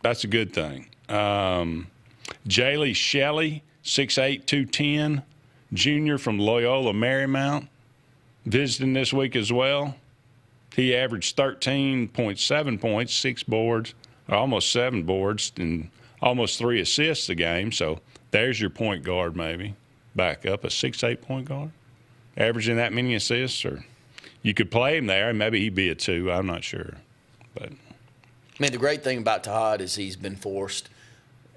that's a good thing. Jaylee Shelley, 6'8", 210, junior from Loyola Marymount, visiting this week as well. He averaged 13.7 points, 6 boards, or almost 7 boards, and almost 3 assists a game. So there's your point guard maybe. Back up, a 6'8" point guard, averaging that many assists. Or you could play him there, and maybe he'd be a 2. I'm not sure. But I mean, the great thing about Tahad is he's been forced.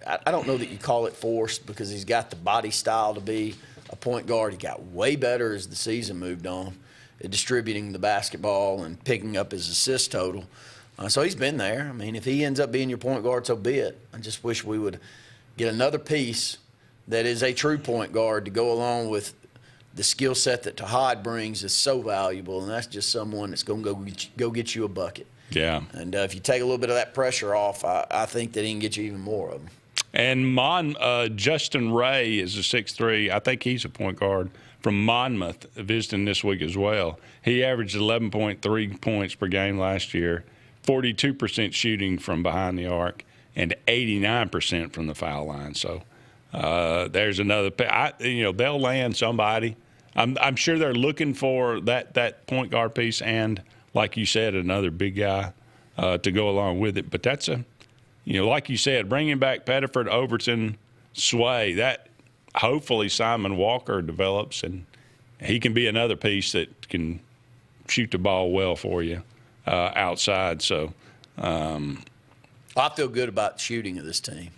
I don't know that you call it forced because he's got the body style to be a point guard. He got way better as the season moved on at distributing the basketball and picking up his assist total. So he's been there. I mean, if he ends up being your point guard, so be it. I just wish we would get another piece that is a true point guard to go along with the skill set that Tahad brings is so valuable, and that's just someone that's going to go get you a bucket. Yeah. And if you take a little bit of that pressure off, I think that he can get you even more of them. And Justin Ray is a 6'3". I think he's a point guard from Monmouth visiting this week as well. He averaged 11.3 points per game last year, 42% shooting from behind the arc, and 89% from the foul line. So there's another. They'll land somebody. I'm sure they're looking for that point guard piece and, like you said, another big guy to go along with it. But that's like you said, bringing back Pettiford, Overton, Sway, that hopefully Simon Walker develops, and he can be another piece that can shoot the ball well for you outside. So I feel good about the shooting of this team.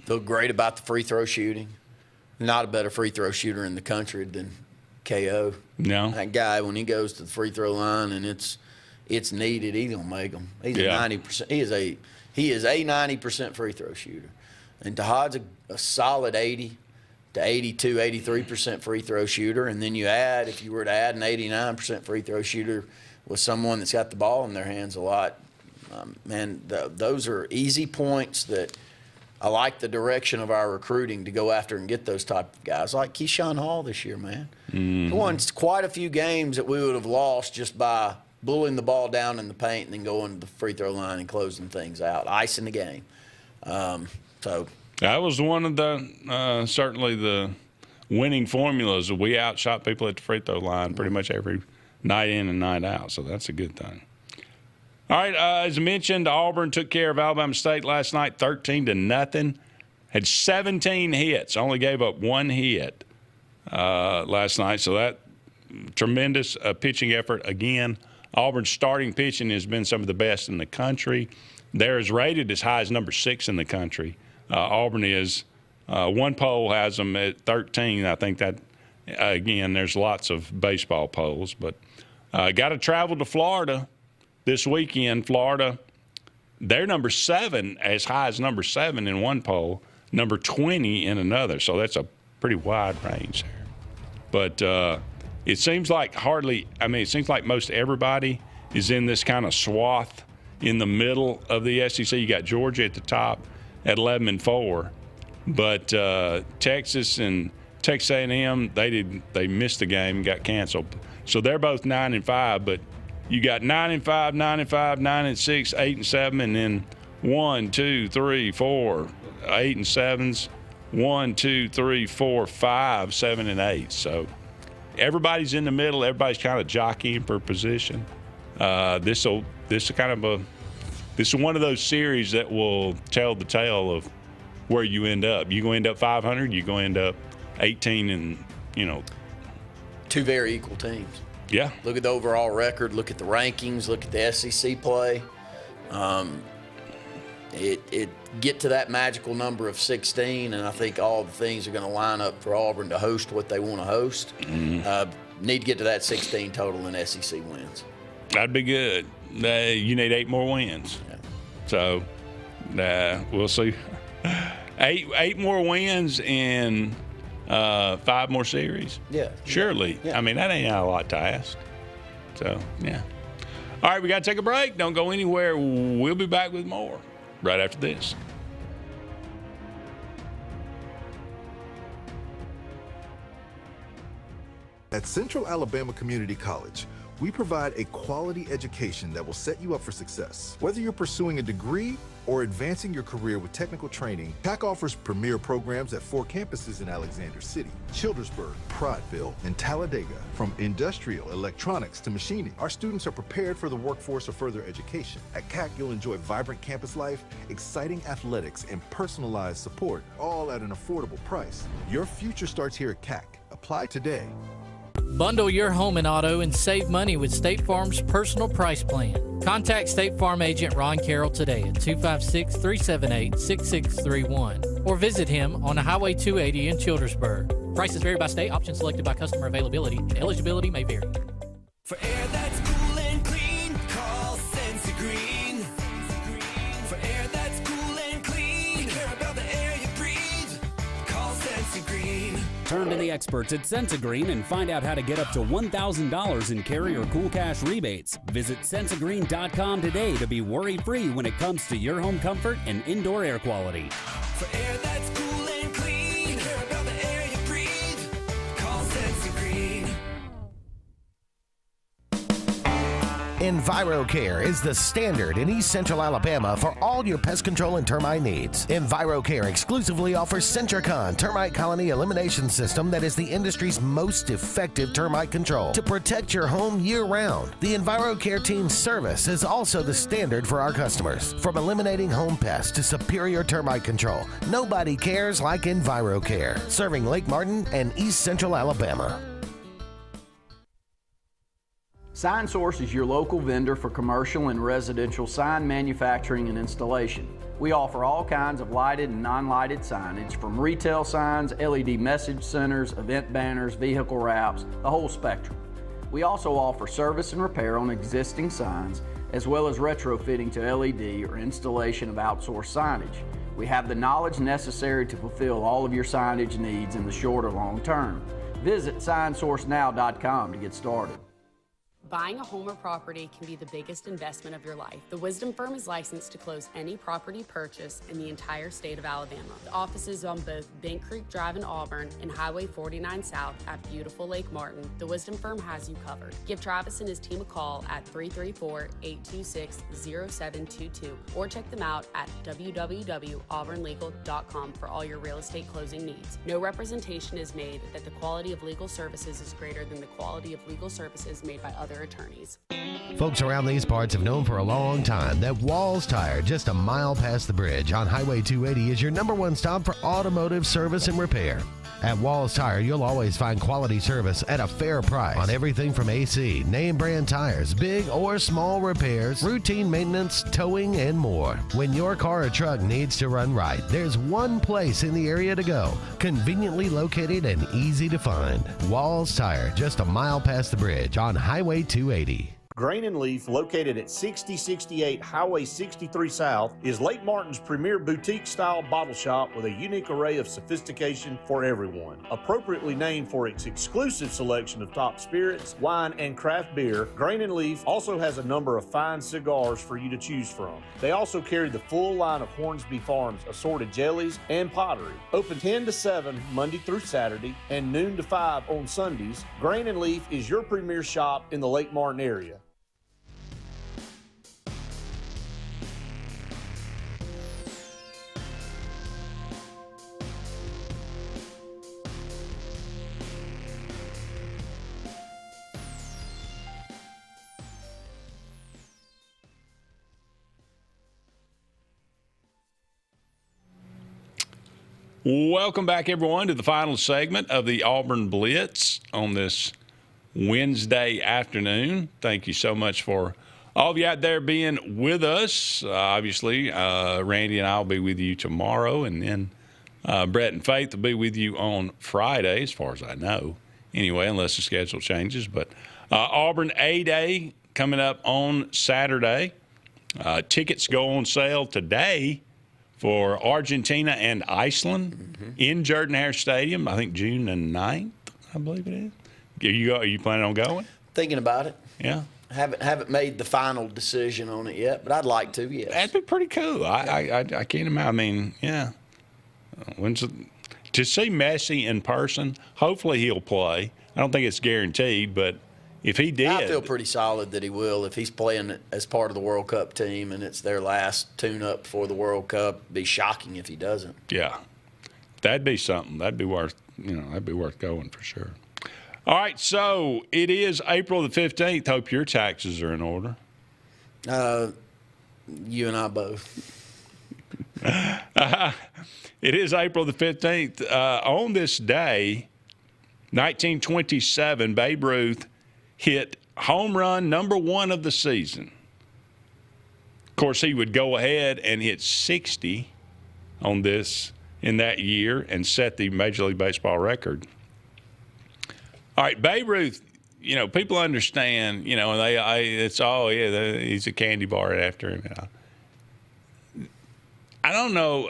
Feel great about the free throw shooting. Not a better free throw shooter in the country than KO. No. That guy, when he goes to the free throw line and it's needed, he's gonna make them. He's a 90%. He is a 90% free throw shooter. And Tahad's a solid 80 to 82, 83% free throw shooter. And then if you were to add an 89% free throw shooter with someone that's got the ball in their hands a lot, those are easy points that I like the direction of our recruiting to go after and get those type of guys. Like Keyshawn Hall this year, man. He won quite a few games that we would have lost just by blowing the ball down in the paint and then going to the free throw line and closing things out, icing the game. So that was one of the certainly the winning formulas. We outshot people at the free throw line pretty much every night in and night out. So that's a good thing. All right, as I mentioned, Auburn took care of Alabama State last night, 13-0. Had 17 hits, only gave up one hit last night. So that tremendous pitching effort again. Auburn's starting pitching has been some of the best in the country. They're as rated as high as number 6 in the country. Auburn is. One poll has them at 13. I think that, again, there's lots of baseball polls. But got to travel to Florida this weekend. Florida, they're number 7, as high as number 7 in one poll, number 20 in another. So that's a pretty wide range there. But it seems like it seems like most everybody is in this kind of swath in the middle of the SEC. You got Georgia at the top at 11-4, but Texas and Texas A&M, they missed the game and got canceled. So they're both 9-5, but you got 9-5, 9-5, 9-6, 8-7, and then 1, 2, 3, 4, 8 and 7s, 1, 2, 3, 4, 5, 7 and 8. So everybody's in the middle. Everybody's kind of jockeying for position. This is one of those series that will tell the tale of where you end up. You going to end up 500. You going to end up 18 and two very equal teams. Yeah. Look at the overall record. Look at the rankings. Look at the SEC play. It get to that magical number of 16, and I think all the things are going to line up for Auburn to host what they want to host. Need to get to that 16 total in SEC wins. That'd be good. You need 8 more wins. Yeah. So we'll see. 8 more wins in 5 more series. Yeah. Surely. Yeah. I mean, that ain't a lot to ask. So, yeah. All right, we got to take a break. Don't go anywhere. We'll be back with more right after this. At Central Alabama Community College, we provide a quality education that will set you up for success. Whether you're pursuing a degree or advancing your career with technical training, CAC offers premier programs at 4 campuses in Alexander City, Childersburg, Prattville, and Talladega. From industrial, electronics to machining, our students are prepared for the workforce or further education. At CAC, you'll enjoy vibrant campus life, exciting athletics, and personalized support, all at an affordable price. Your future starts here at CAC. Apply today. Bundle your home and auto and save money with State Farm's personal price plan. Contact State Farm agent Ron Carroll today at 256-378-6631 or visit him on Highway 280 in Childersburg. Prices vary by state. Options selected by customer availability. And eligibility may vary. For air that's cool and clean, call Sensi Green. For air that's cool and clean, care about the air you breathe, call Sensi Green. Turn to the experts at Sensigreen and find out how to get up to $1,000 in carrier cool cash rebates. Visit Sensigreen.com today to be worry-free when it comes to your home comfort and indoor air quality. For air that's cool and clean, care about the air you breathe. Call Sense Green. EnviroCare is the standard in East Central Alabama for all your pest control and termite needs. EnviroCare exclusively offers Centricon termite colony elimination system that is the industry's most effective termite control to protect your home year-round. The EnviroCare team's service is also the standard for our customers. From eliminating home pests to superior termite control, nobody cares like EnviroCare. Serving Lake Martin and East Central Alabama. Sign Source is your local vendor for commercial and residential sign manufacturing and installation. We offer all kinds of lighted and non-lighted signage, from retail signs, LED message centers, event banners, vehicle wraps, the whole spectrum. We also offer service and repair on existing signs, as well as retrofitting to LED or installation of outsourced signage. We have the knowledge necessary to fulfill all of your signage needs in the short or long term. Visit signsourcenow.com to get started. Buying a home or property can be the biggest investment of your life. The Wisdom Firm is licensed to close any property purchase in the entire state of Alabama. The offices on both Bent Creek Drive in Auburn and Highway 49 South at beautiful Lake Martin. The Wisdom Firm has you covered. Give Travis and his team a call at 334-826-0722 or check them out at www.auburnlegal.com for all your real estate closing needs. No representation is made that the quality of legal services is greater than the quality of legal services made by other attorneys. Folks around these parts have known for a long time that Walls Tire, just a mile past the bridge on Highway 280, is your #1 stop for automotive service and repair. At Walls Tire, you'll always find quality service at a fair price on everything from AC, name brand tires, big or small repairs, routine maintenance, towing, and more. When your car or truck needs to run right, there's one place in the area to go, conveniently located and easy to find. Walls Tire, just a mile past the bridge on Highway 280. Grain and Leaf, located at 6068 Highway 63 South, is Lake Martin's premier boutique-style bottle shop with a unique array of sophistication for everyone. Appropriately named for its exclusive selection of top spirits, wine, and craft beer, Grain and Leaf also has a number of fine cigars for you to choose from. They also carry the full line of Hornsby Farms assorted jellies and pottery. Open 10 to 7 Monday through Saturday and noon to 5 on Sundays, Grain and Leaf is your premier shop in the Lake Martin area. Welcome back, everyone, to the final segment of the Auburn Blitz on this Wednesday afternoon. Thank you so much for all of you out there being with us. Obviously, Randy and I will be with you tomorrow, and then Brett and Faith will be with you on Friday, as far as I know. Anyway, unless the schedule changes. But Auburn A-Day coming up on Saturday. Tickets go on sale today for Argentina and Iceland in Jordan-Hare Stadium, I think June the 9th, I believe it is. Are you planning on going? Thinking about it. Yeah. Haven't made the final decision on it yet, but I'd like to, yes. That'd be pretty cool. I can't imagine. I mean, yeah. To see Messi in person, hopefully he'll play. I don't think it's guaranteed, but if he did, I feel pretty solid that he will. If he's playing as part of the World Cup team and it's their last tune-up for the World Cup, it'd be shocking if he doesn't. Yeah, that'd be something. That'd be worth going for sure. All right, so it is April the 15th. Hope your taxes are in order. You and I both. It is April the 15th. On this day, 1927, Babe Ruth hit home run number 1 of the season. Of course, he would go ahead and hit 60 on this in that year and set the Major League Baseball record. All right, Babe Ruth, people understand, he's a candy bar after him. I don't know,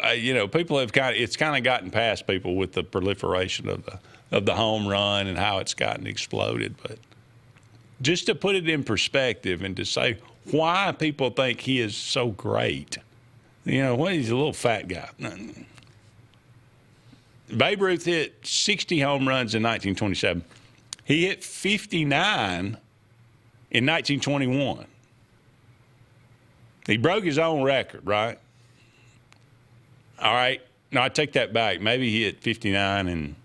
people have it's kind of gotten past people with the proliferation of the home run and how it's gotten exploded, but just to put it in perspective and to say why people think he is so great. He's a little fat guy. Babe Ruth hit 60 home runs in 1927. He hit 59 in 1921. He broke his own record, right? All right. No, I take that back. Maybe he hit 59 in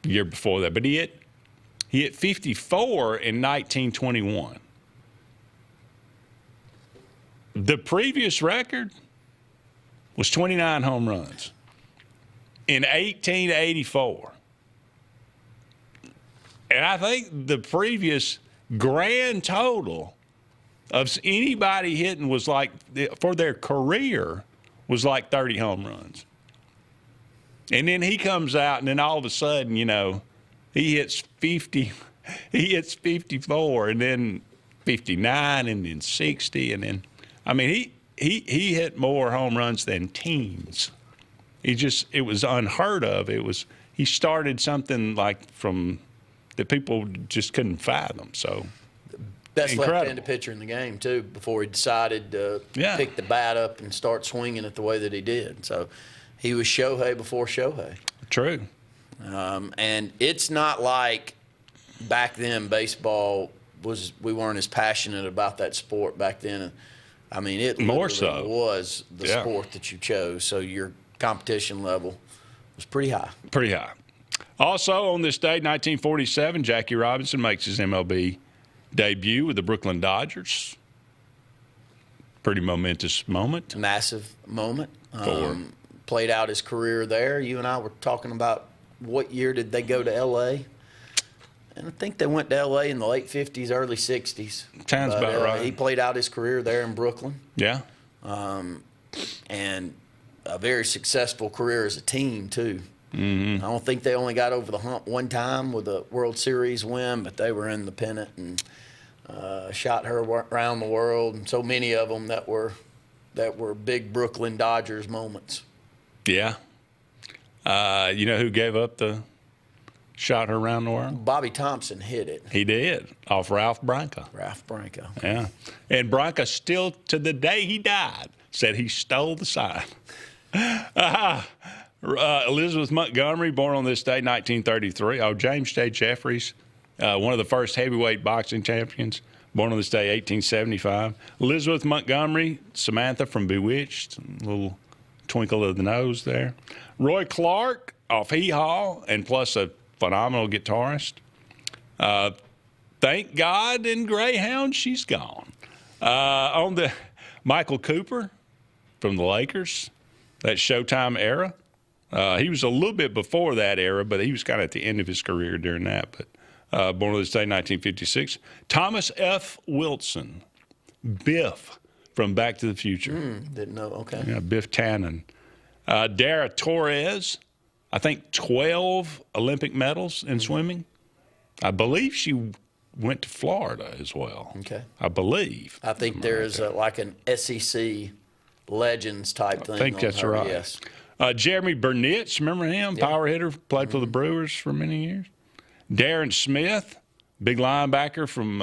the year before that. But he hit 54 in 1921. The previous record was 29 home runs in 1884. And I think the previous grand total of anybody hitting was like, for their career, was like 30 home runs. And then he comes out, and then all of a sudden, you know, he hits 50, he hits 54, and then 59, and then 60, and then, I mean, he hit more home runs than teams. It was unheard of. He started something like from that people just couldn't fathom. So best incredible. left-handed pitcher in the game too. Before he decided to pick the bat up and start swinging it the way that he did. So he was Shohei before Shohei. True. And it's not like back then baseball we weren't as passionate about that sport back then. I mean, it more so was the sport that you chose. So your competition level was pretty high. Pretty high. Also on this day, 1947, Jackie Robinson makes his MLB debut with the Brooklyn Dodgers. Pretty momentous moment. Massive moment. Played out his career there. You and I were talking about what year did they go to L.A.? And I think they went to L.A. in the late 50s, early 60s. Sounds about right. He played out his career there in Brooklyn. Yeah. And a very successful career as a team, too. Mm-hmm. I don't think they only got over the hump one time with a World Series win, but they were in the pennant and shot her around the world. And so many of them that were big Brooklyn Dodgers moments. Yeah. You know who gave up the shot her around the world? Bobby Thompson hit it. He did, off Ralph Branca. Ralph Branca. Yeah. And Branca still, to the day he died, said he stole the sign. Elizabeth Montgomery, born on this day, 1933. Oh, James J. Jeffries, one of the first heavyweight boxing champions, born on this day, 1875. Elizabeth Montgomery, Samantha from Bewitched, a little twinkle of the nose there. Roy Clark, off Hee Haw, and plus a phenomenal guitarist. Thank God in Greyhound, she's gone. On the Michael Cooper from the Lakers, that Showtime era. He was a little bit before that era, but he was kind of at the end of his career during that. But born on this day, 1956. Thomas F. Wilson, Biff from Back to the Future. Didn't know. Okay. Yeah, Biff Tannen. Dara Torres, I think 12 Olympic medals in swimming. I believe she went to Florida as well. Okay. I believe. I think there is like an SEC Legends type thing. I think that's right. Yes. Jeremy Burnitz, remember him? Yep. Power hitter, played for the Brewers for many years. Darren Smith, big linebacker from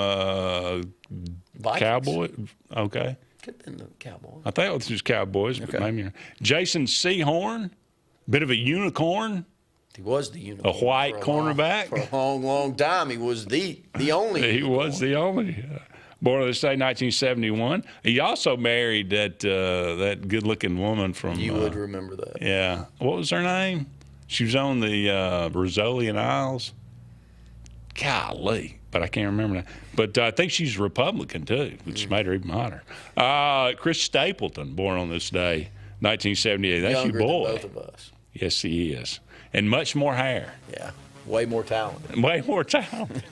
Cowboy. Okay. Could have been the Cowboys. I thought it was Cowboys, but maybe. Jason Sehorn, bit of a unicorn. He was the unicorn. A white cornerback. For a long, long time, he was the only He unicorn. was the only. Born on this day, 1971. He also married that good-looking woman from. You would remember that. Yeah. What was her name? She was on the Brazilian Isles. Golly, but I can't remember that. But I think she's Republican too, which made her even hotter. Chris Stapleton, born on this day, 1978. That's Younger your boy. than both of us. Yes, he is, and much more hair. Yeah. Way more talented. Way more talented.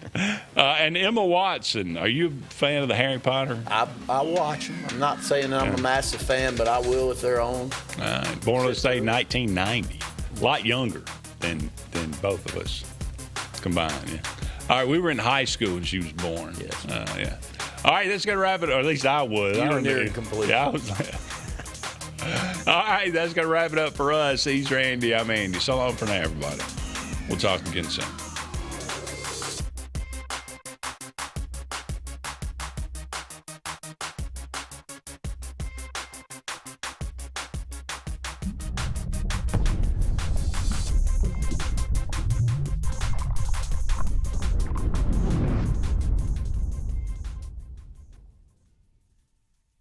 And Emma Watson, are you a fan of the Harry Potter? I watch them. I'm not saying I'm a massive fan, but I will if they're on. Born on this day, 1990. A lot younger than both of us combined. Yeah. All right, we were in high school when she was born. Yes. Yeah. All right, that's going to wrap it, or at least I was. You were near incomplete. Yeah, I was. All right, that's going to wrap it up for us. He's Randy. I'm Andy. So long for now, everybody. We'll talk again soon.